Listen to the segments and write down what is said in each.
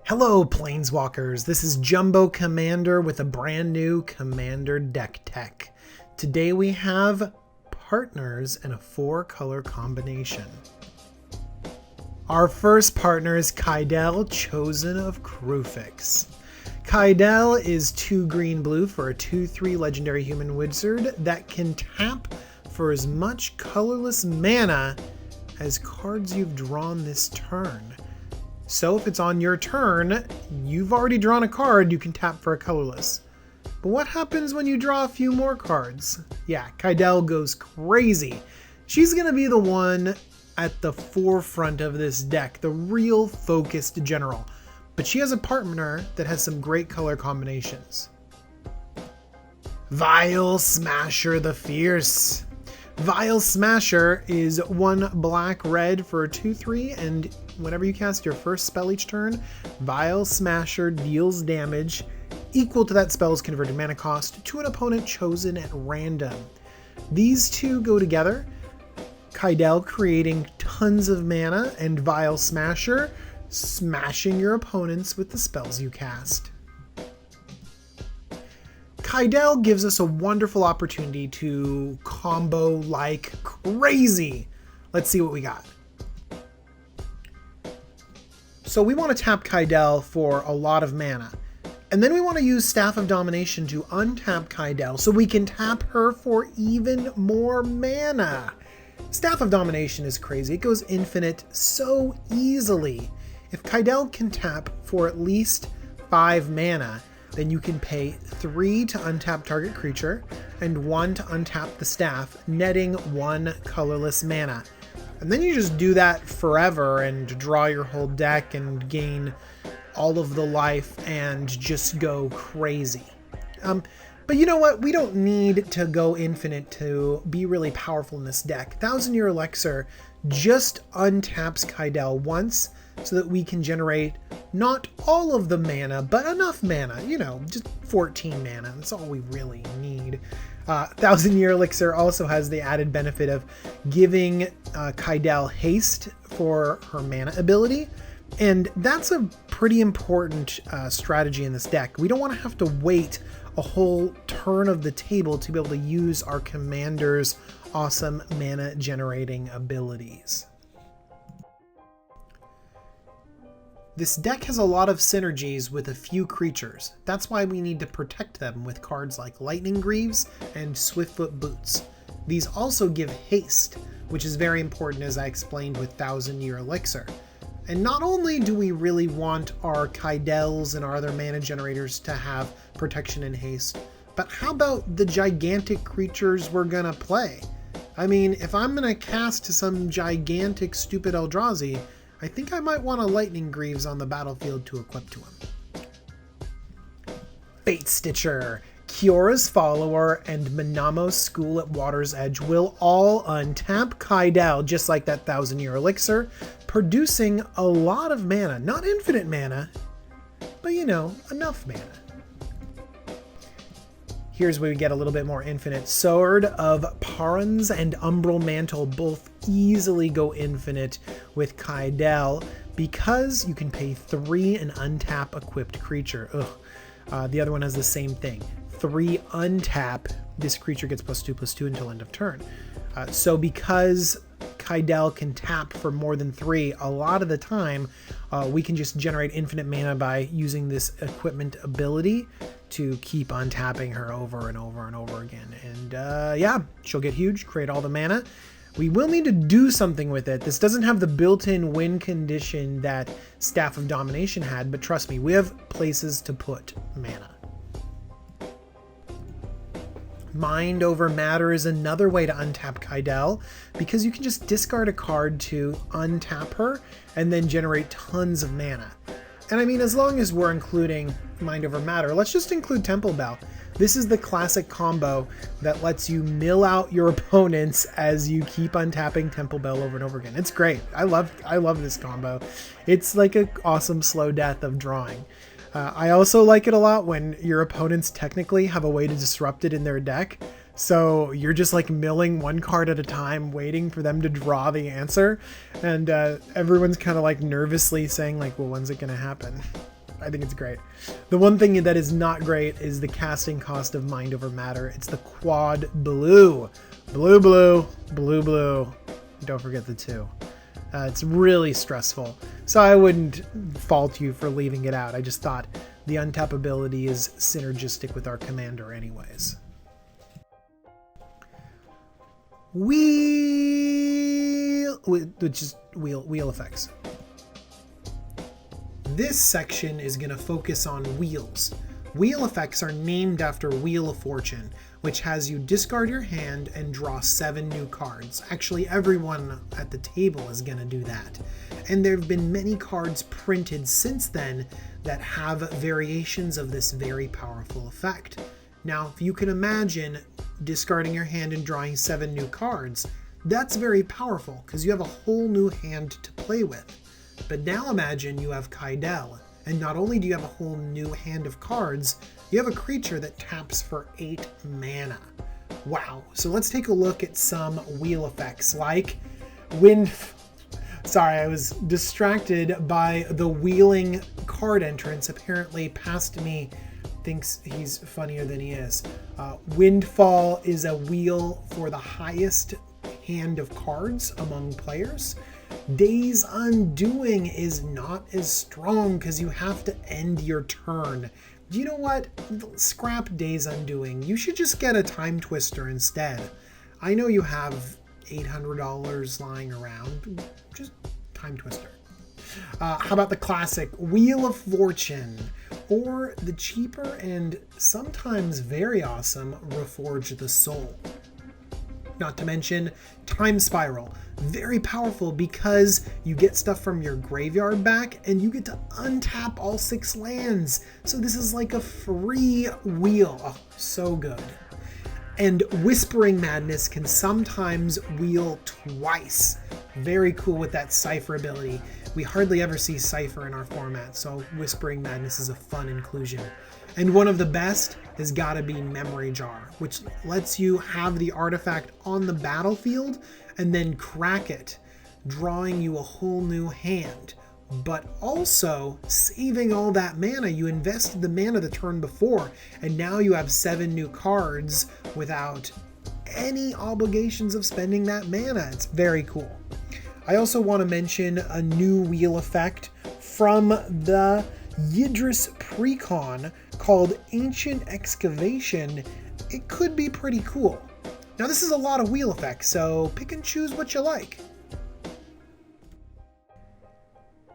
Hello Planeswalkers, this is Jumbo Commander with a brand new Commander deck tech. Today we have partners and a 4-color combination. Our first partner is Kydele, chosen of Kruphix. Kydele is 2 green-blue for a 2/3 legendary human wizard that can tap for as much colorless mana as cards you've drawn this turn. So if it's on your turn, you've already drawn a card, you can tap for a colorless. But what happens when you draw a few more cards? Yeah, Kydele goes crazy. She's going to be the one at the forefront of this deck, the real focused general. But she has a partner that has some great color combinations. Vial Smasher the Fierce. Vial Smasher is 1 black-red for a 2/3, and whenever you cast your first spell each turn, Vial Smasher deals damage equal to that spell's converted mana cost to an opponent chosen at random. These two go together, Kydele creating tons of mana, and Vial Smasher smashing your opponents with the spells you cast. Kydele gives us a wonderful opportunity to combo like crazy. Let's see what we got. So we want to tap Kydele for a lot of mana. And then we want to use Staff of Domination to untap Kydele so we can tap her for even more mana. Staff of Domination is crazy. It goes infinite so easily. If Kydele can tap for at least 5 mana, then you can pay 3 to untap target creature and 1 to untap the staff, netting 1 colorless mana. And then you just do that forever and draw your whole deck and gain all of the life and just go crazy. But you know what? We don't need to go infinite to be really powerful in this deck. Thousand Year Elixir just untaps Kydele once so that we can generate not all of the mana, but enough mana, you know, just 14 mana. That's all we really need. Thousand Year Elixir also has the added benefit of giving Kydele haste for her mana ability. And that's a pretty important strategy in this deck. We don't want to have to wait a whole turn of the table to be able to use our commander's awesome mana generating abilities. This deck has a lot of synergies with a few creatures. That's why we need to protect them with cards like Lightning Greaves and Swiftfoot Boots. These also give haste, which is very important as I explained with Thousand Year Elixir. And not only do we really want our Kydeles and our other mana generators to have protection and haste, but how about the gigantic creatures we're gonna play? I mean, if I'm gonna cast some gigantic stupid Eldrazi, I think I might want a Lightning Greaves on the battlefield to equip to him. Fate Stitcher, Kiora's Follower, and Manamo's School at Water's Edge will all untap Kydele, just like that Thousand Year Elixir, producing a lot of mana. Not infinite mana, but you know, enough mana. Here's where we get a little bit more infinite. Sword of Parans and Umbral Mantle both easily go infinite with Kydele because you can pay 3 and untap equipped creature. The other one has the same thing. 3 untap, this creature gets +2/+2 until end of turn. So because Kydele can tap for more than 3, a lot of the time we can just generate infinite mana by using this equipment ability to keep untapping her over and over and over again. And yeah, she'll get huge, create all the mana. We will need to do something with it. This doesn't have the built-in win condition that Staff of Domination had, but trust me, we have places to put mana. Mind Over Matter is another way to untap Kydele because you can just discard a card to untap her and then generate tons of mana. And I mean, as long as we're including Mind Over Matter, let's just include Temple Bell. This is the classic combo that lets you mill out your opponents as you keep untapping Temple Bell over and over again. It's great. I love this combo. It's like an awesome slow death of drawing. I also like it a lot when your opponents technically have a way to disrupt it in their deck. So you're just like milling one card at a time, waiting for them to draw the answer. And everyone's kind of like nervously saying like, well, when's it going to happen? I think it's great. The one thing that is not great is the casting cost of Mind Over Matter. It's the quad blue. Blue, blue, blue, blue. Don't forget the 2. It's really stressful. So I wouldn't fault you for leaving it out. I just thought the untap ability is synergistic with our commander anyways. Wheel, which is wheel effects. This section is going to focus on wheels. Wheel effects are named after Wheel of Fortune, which has you discard your hand and draw 7 new cards. Actually, everyone at the table is going to do that. And there have been many cards printed since then that have variations of this very powerful effect. Now, if you can imagine discarding your hand and drawing 7 new cards, that's very powerful because you have a whole new hand to play with. But now imagine you have Kydele, and not only do you have a whole new hand of cards, you have a creature that taps for 8 mana. Wow. So let's take a look at some wheel effects like wind. Sorry, I was distracted by the wheeling card entrance. Apparently past me thinks he's funnier than he is. Windfall is a wheel for the highest hand of cards among players. Days Undoing is not as strong because you have to end your turn. You know what? Scrap Days Undoing. You should just get a Time Twister instead. I know you have $800 lying around. Just Time Twister. How about the classic Wheel of Fortune? Or the cheaper and sometimes very awesome Reforge the Soul. Not to mention Time Spiral. Very powerful because you get stuff from your graveyard back and you get to untap all 6 lands. So this is like a free wheel. Oh, so good. And Whispering Madness can sometimes wheel twice. Very cool with that Cypher ability. We hardly ever see Cypher in our format, so Whispering Madness is a fun inclusion. And one of the best has got to be Memory Jar, which lets you have the artifact on the battlefield and then crack it, drawing you a whole new hand. But also saving all that mana. You invested the mana the turn before, and now you have 7 new cards without any obligations of spending that mana. It's very cool. I also want to mention a new wheel effect from the Yidris Precon called Ancient Excavation. It could be pretty cool. Now this is a lot of wheel effects, so pick and choose what you like.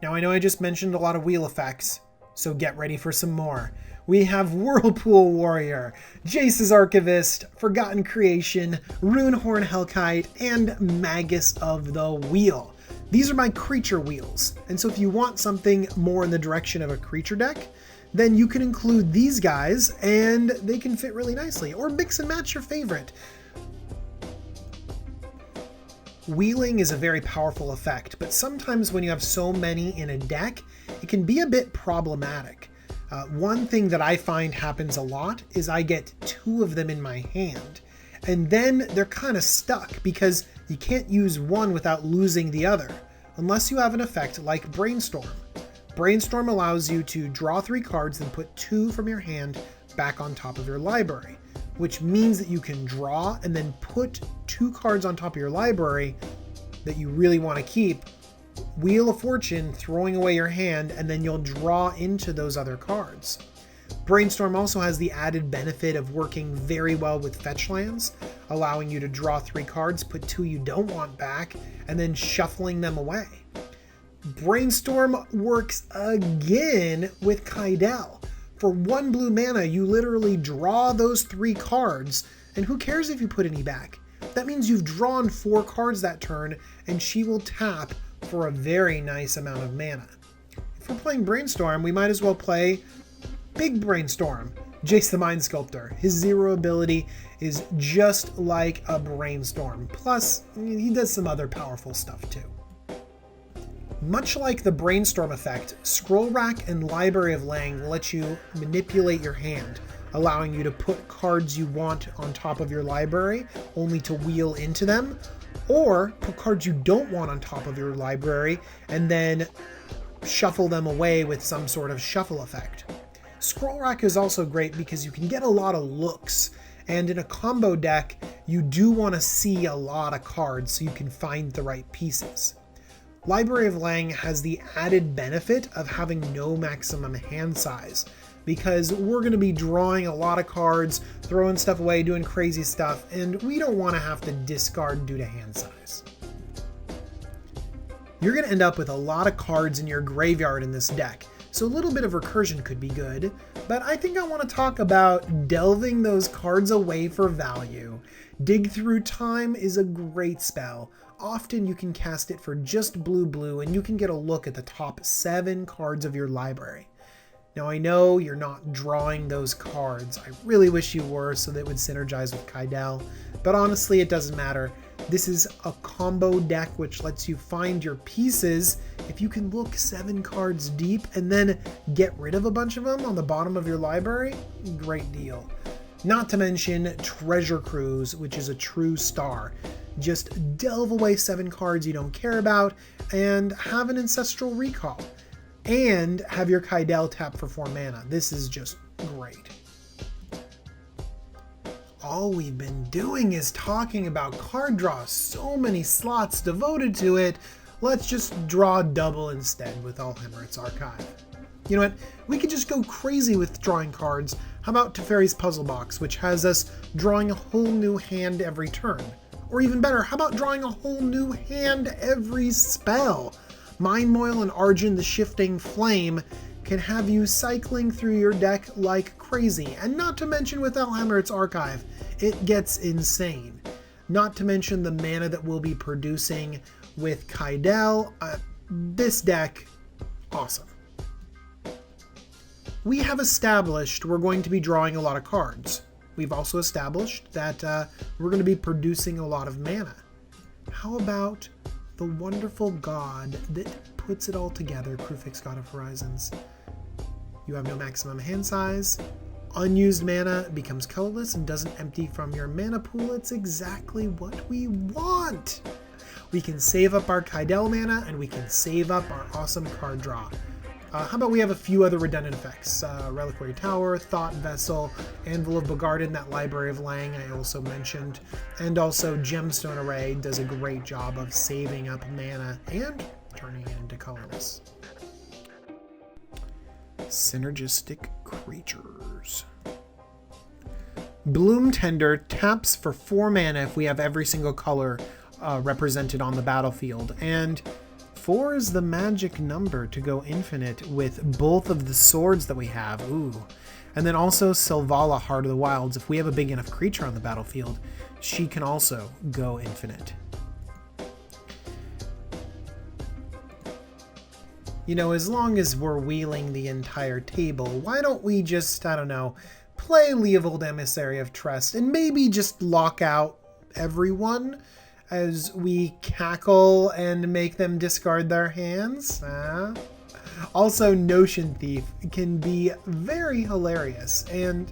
Now I know I just mentioned a lot of wheel effects, so get ready for some more. We have Whirlpool Warrior, Jace's Archivist, Forgotten Creation, Runehorn Hellkite, and Magus of the Wheel. These are my creature wheels, and so if you want something more in the direction of a creature deck, then you can include these guys and they can fit really nicely, or mix and match your favorite. Wheeling is a very powerful effect, but sometimes when you have so many in a deck, it can be a bit problematic. One thing that I find happens a lot is I get 2 of them in my hand, and then they're kind of stuck because you can't use one without losing the other, unless you have an effect like Brainstorm. Brainstorm allows you to draw 3 cards and put 2 from your hand back on top of your library, which means that you can draw and then put 2 cards on top of your library that you really want to keep, Wheel of Fortune, throwing away your hand, and then you'll draw into those other cards. Brainstorm also has the added benefit of working very well with fetch lands, allowing you to draw 3 cards, put 2 you don't want back, and then shuffling them away. Brainstorm works again with Kydele. For 1 blue mana, you literally draw those 3 cards, and who cares if you put any back? That means you've drawn 4 cards that turn, and she will tap for a very nice amount of mana. If we're playing Brainstorm, we might as well play Big Brainstorm, Jace the Mind Sculptor. His 0 ability is just like a Brainstorm. Plus, he does some other powerful stuff too. Much like the Brainstorm effect, Scroll Rack and Library of Lang let you manipulate your hand, allowing you to put cards you want on top of your library, only to wheel into them, or put cards you don't want on top of your library, and then shuffle them away with some sort of shuffle effect. Scroll Rack is also great because you can get a lot of looks, and in a combo deck, you do want to see a lot of cards so you can find the right pieces. Library of Lang has the added benefit of having no maximum hand size, because we're going to be drawing a lot of cards, throwing stuff away, doing crazy stuff, and we don't want to have to discard due to hand size. You're going to end up with a lot of cards in your graveyard in this deck, so a little bit of recursion could be good, but I think I want to talk about delving those cards away for value. Dig Through Time is a great spell. Often you can cast it for just blue and you can get a look at the top 7 cards of your library. Now I know you're not drawing those cards. I really wish you were so that it would synergize with Kydele, but honestly it doesn't matter. This is a combo deck which lets you find your pieces if you can look 7 cards deep and then get rid of a bunch of them on the bottom of your library. Great deal. Not to mention Treasure Cruise, which is a true star. Just delve away 7 cards you don't care about and have an Ancestral Recall. And have your Kydele tap for 4 mana. This is just great. All we've been doing is talking about card draw. So many slots devoted to it. Let's just draw double instead with Alhemmer's Archive. You know what? We could just go crazy with drawing cards. How about Teferi's Puzzle Box, which has us drawing a whole new hand every turn? Or even better, how about drawing a whole new hand every spell? Mind Moil and Argent the Shifting Flame can have you cycling through your deck like crazy. And not to mention with Alhemmer's Archive, it gets insane. Not to mention the mana that we'll be producing with Kydele. This deck, awesome. We have established we're going to be drawing a lot of cards. We've also established that we're going to be producing a lot of mana. How about the wonderful god that puts it all together, Kruphix, God of Horizons? You have no maximum hand size. Unused mana becomes colorless and doesn't empty from your mana pool. It's exactly what we want. We can save up our Kydele mana and we can save up our awesome card draw. How about we have a few other redundant effects? Reliquary Tower, Thought Vessel, Anvil of Bogarden, that Library of Lang I also mentioned, and also Gemstone Array does a great job of saving up mana and turning it into colorless. Synergistic Creatures. Bloom Tender taps for 4 mana if we have every single color represented on the battlefield, and 4 is the magic number to go infinite with both of the swords that we have. Ooh. And then also Selvala, Heart of the Wilds. If we have a big enough creature on the battlefield, she can also go infinite. You know, as long as we're wheeling the entire table, why don't we just, I don't know, play Leovold Emissary of Trust and maybe just lock out everyone as we cackle and make them discard their hands? Also, Notion Thief can be very hilarious and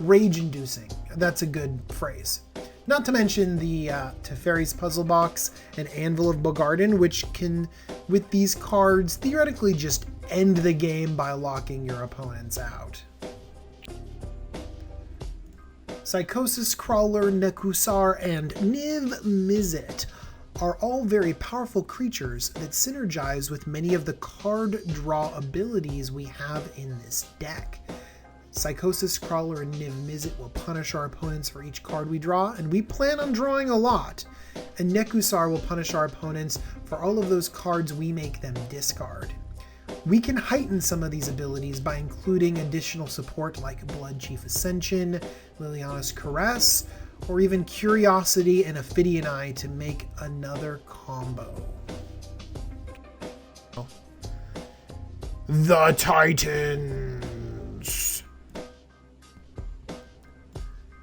rage-inducing. That's a good phrase. Not to mention the Teferi's Puzzle Box and Anvil of Bogarden, which can, with these cards, theoretically just end the game by locking your opponents out. Psychosis Crawler, Nekusar, and Niv Mizzet are all very powerful creatures that synergize with many of the card draw abilities we have in this deck. Psychosis Crawler and Niv Mizzet will punish our opponents for each card we draw, and we plan on drawing a lot. And Nekusar will punish our opponents for all of those cards we make them discard. We can heighten some of these abilities by including additional support like Blood Chief Ascension, Liliana's Caress, or even Curiosity and Ophidian Eye to make another combo. The Titans!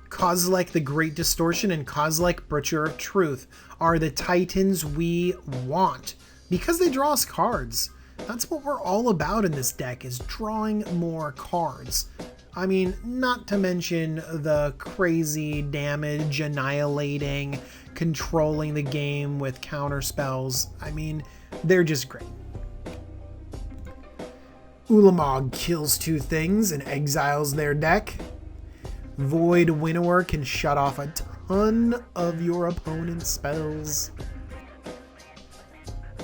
Kozilek the Great Distortion and Kozilek Butcher of Truth are the Titans we want, because they draw us cards. That's what we're all about in this deck, is drawing more cards. I mean, not to mention the crazy damage, annihilating, controlling the game with counter spells. I mean, they're just great. Ulamog kills 2 things and exiles their deck. Void Winnower can shut off a ton of your opponent's spells.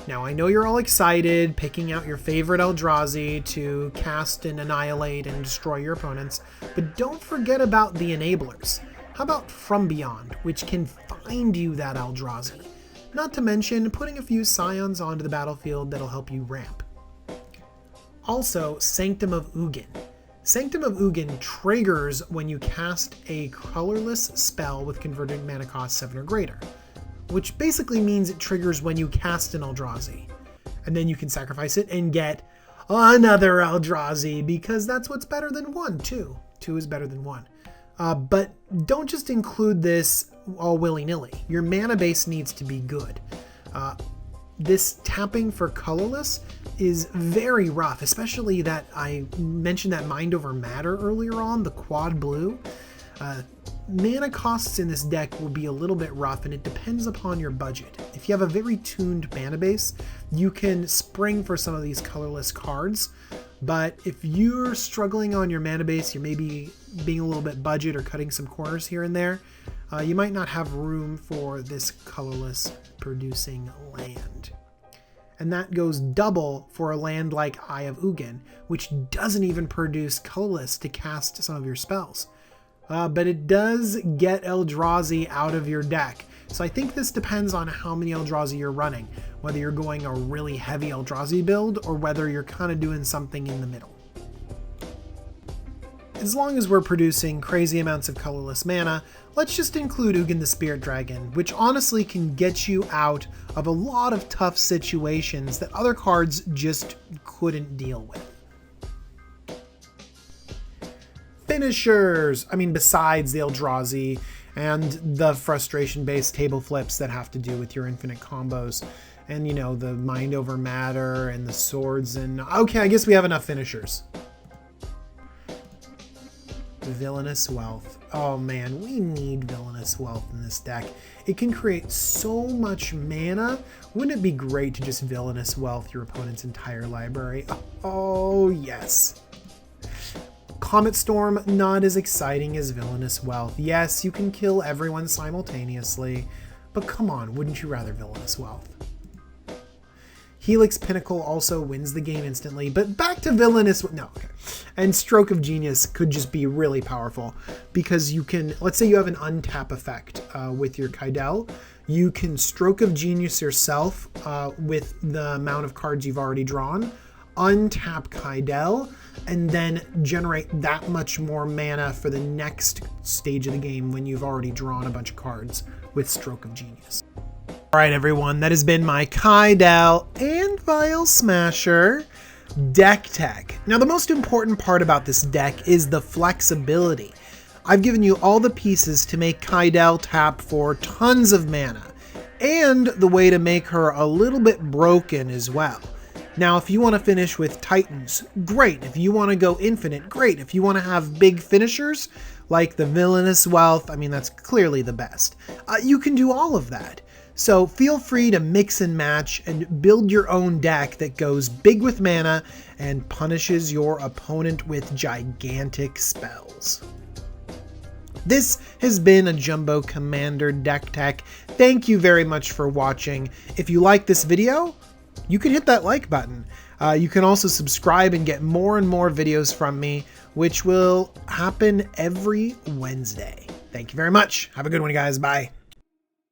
Now, I know you're all excited, picking out your favorite Eldrazi to cast and annihilate and destroy your opponents, but don't forget about the enablers. How about From Beyond, which can find you that Eldrazi? Not to mention putting a few Scions onto the battlefield that'll help you ramp. Also, Sanctum of Ugin. Sanctum of Ugin triggers when you cast a colorless spell with converted mana cost 7 or greater, which basically means it triggers when you cast an Eldrazi. And then you can sacrifice it and get another Eldrazi, because that's what's better than 1, too. 2 is better than 1. But don't just include this all willy-nilly. Your mana base needs to be good. This tapping for colorless is very rough, especially that I mentioned that Mind Over Matter earlier on, the quad blue. Mana costs in this deck will be a little bit rough, and it depends upon your budget. If you have a very tuned mana base, you can spring for some of these colorless cards, but if you're struggling on your mana base, you're maybe being a little bit budget or cutting some corners here and there, you might not have room for this colorless producing land. And that goes double for a land like Eye of Ugin, which doesn't even produce colorless to cast some of your spells. But it does get Eldrazi out of your deck. So I think this depends on how many Eldrazi you're running, whether you're going a really heavy Eldrazi build or whether you're kind of doing something in the middle. As long as we're producing crazy amounts of colorless mana, let's just include Ugin the Spirit Dragon, which honestly can get you out of a lot of tough situations that other cards just couldn't deal with. Finishers! I mean, besides the Eldrazi and the frustration-based table flips that have to do with your infinite combos, and, you know, the Mind Over Matter and the swords, and okay, I guess we have enough finishers. Villainous Wealth. Oh man, we need Villainous Wealth in this deck. It can create so much mana. Wouldn't it be great to just Villainous Wealth your opponent's entire library? Oh yes. Comet Storm, not as exciting as Villainous Wealth. Yes, you can kill everyone simultaneously, but come on, wouldn't you rather Villainous Wealth? Helix Pinnacle also wins the game instantly, but back to Villainous... No, okay. And Stroke of Genius could just be really powerful, because you can... Let's say you have an untap effect with your Kydele. You can Stroke of Genius yourself with the amount of cards you've already drawn, untap Kydele, and then generate that much more mana for the next stage of the game when you've already drawn a bunch of cards with Stroke of Genius. Alright everyone, that has been my Kydele and Vial Smasher deck tech. Now the most important part about this deck is the flexibility. I've given you all the pieces to make Kydele tap for tons of mana, and the way to make her a little bit broken as well. Now if you want to finish with Titans, great. If you want to go infinite, great. If you want to have big finishers, like the Villainous Wealth, I mean that's clearly the best. You can do all of that. So feel free to mix and match and build your own deck that goes big with mana and punishes your opponent with gigantic spells. This has been a Jumbo Commander deck tech. Thank you very much for watching. If you like this video, you can hit that like button. You can also subscribe and get more and more videos from me, which will happen every Wednesday. Thank you very much. Have a good one, guys. Bye.